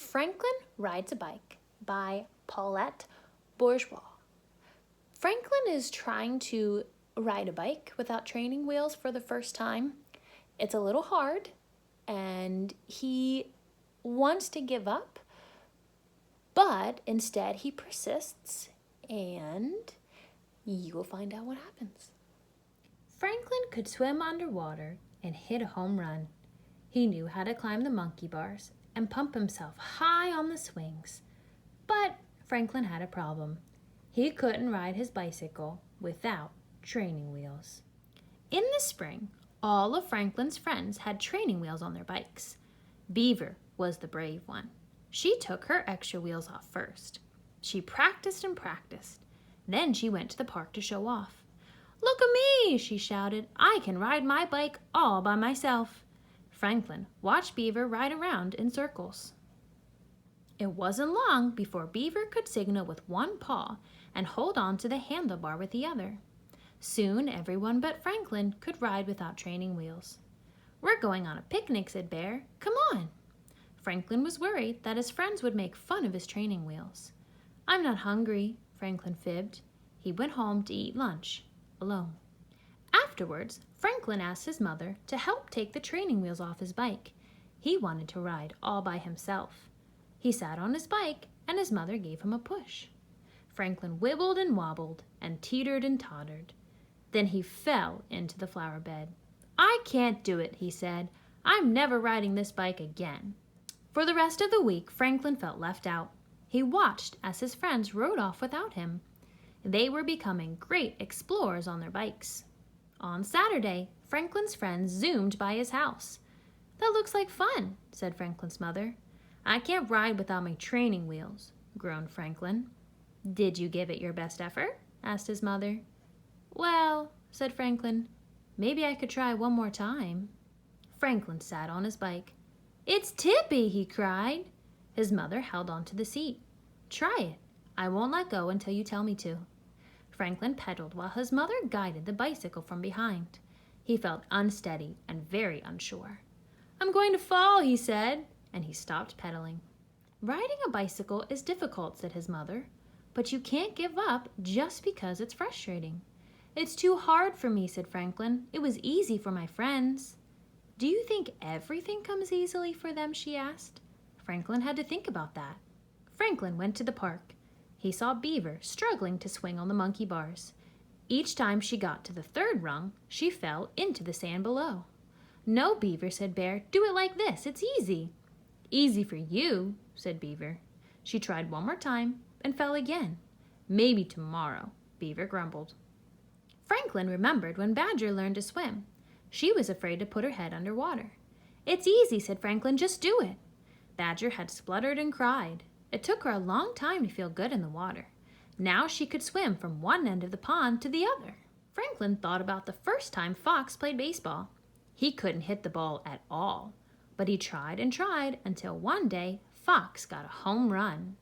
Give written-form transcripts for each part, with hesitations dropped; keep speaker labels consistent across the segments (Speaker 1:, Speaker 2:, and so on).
Speaker 1: Franklin Rides a Bike by Paulette Bourgeois. Franklin is trying to ride a bike without training wheels for the first time. It's a little hard and he wants to give up, but instead he persists and you will find out what happens. Franklin could swim underwater and hit a home run. He knew how to climb the monkey bars and pump himself high on the swings. But Franklin had a problem. He couldn't ride his bicycle without training wheels. In the spring, all of Franklin's friends had training wheels on their bikes. Beaver was the brave one. She took her extra wheels off first. She practiced and practiced. Then she went to the park to show off. "Look at me," she shouted. "I can ride my bike all by myself." Franklin watched Beaver ride around in circles. It wasn't long before Beaver could signal with one paw and hold on to the handlebar with the other. Soon everyone but Franklin could ride without training wheels. "We're going on a picnic," said Bear. "Come on." Franklin was worried that his friends would make fun of his training wheels. "I'm not hungry," Franklin fibbed. He went home to eat lunch alone. Afterwards, Franklin asked his mother to help take the training wheels off his bike. He wanted to ride all by himself. He sat on his bike and his mother gave him a push. Franklin wibbled and wobbled and teetered and tottered. Then he fell into the flower bed. "I can't do it," he said. "I'm never riding this bike again." For the rest of the week, Franklin felt left out. He watched as his friends rode off without him. They were becoming great explorers on their bikes. On Saturday, Franklin's friends zoomed by his house. "That looks like fun," said Franklin's mother. "I can't ride without my training wheels," groaned Franklin. "Did you give it your best effort?" asked his mother. "Well," said Franklin, "maybe I could try one more time." Franklin sat on his bike. "It's tippy," he cried. His mother held onto the seat. "Try it. I won't let go until you tell me to." Franklin pedaled while his mother guided the bicycle from behind. He felt unsteady and very unsure. "I'm going to fall," he said, and he stopped pedaling. "Riding a bicycle is difficult," said his mother, "but you can't give up just because it's frustrating." "It's too hard for me," said Franklin. "It was easy for my friends." "Do you think everything comes easily for them?" she asked. Franklin had to think about that. Franklin went to the park. He saw Beaver struggling to swing on the monkey bars. Each time she got to the third rung, she fell into the sand below. "No, Beaver," said Bear. "Do it like this. It's easy." "Easy for you," said Beaver. She tried one more time and fell again. "Maybe tomorrow," Beaver grumbled. Franklin remembered when Badger learned to swim. She was afraid to put her head under water. "It's easy," said Franklin. "Just do it." Badger had spluttered and cried. It took her a long time to feel good in the water. Now she could swim from one end of the pond to the other. Franklin thought about the first time Fox played baseball. He couldn't hit the ball at all, but he tried and tried until one day Fox got a home run.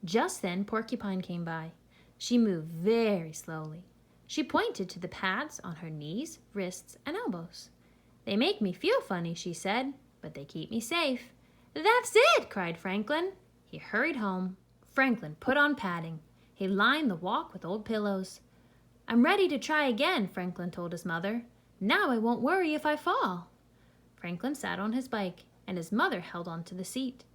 Speaker 1: Just then Porcupine came by. She moved very slowly. She pointed to the pads on her knees, wrists, and elbows. "They make me feel funny," she said, "but they keep me safe." "That's it!" cried Franklin. He hurried home. Franklin put on padding. He lined the walk with old pillows. "I'm ready to try again," Franklin told his mother. "Now I won't worry if I fall." Franklin sat on his bike, and his mother held on to the seat.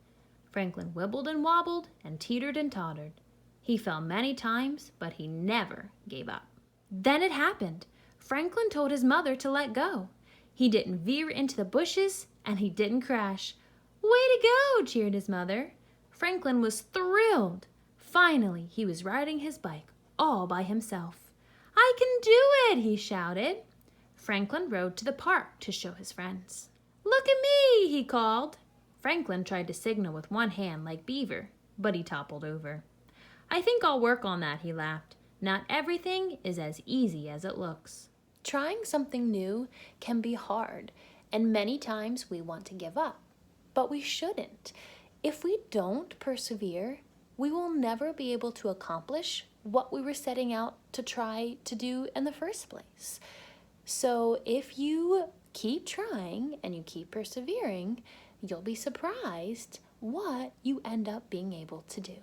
Speaker 1: Franklin wibbled and wobbled and teetered and tottered. He fell many times, but he never gave up. Then it happened. Franklin told his mother to let go. He didn't veer into the bushes, and he didn't crash. "Way to go!" cheered his mother. Franklin was thrilled. Finally, he was riding his bike all by himself. "I can do it!" he shouted. Franklin rode to the park to show his friends. "Look at me!" he called. Franklin tried to signal with one hand like Beaver, but he toppled over. "I think I'll work on that," he laughed. "Not everything is as easy as it looks." Trying something new can be hard, and many times we want to give up, but we shouldn't. If we don't persevere, we will never be able to accomplish what we were setting out to try to do in the first place. So if you keep trying and you keep persevering, you'll be surprised what you end up being able to do.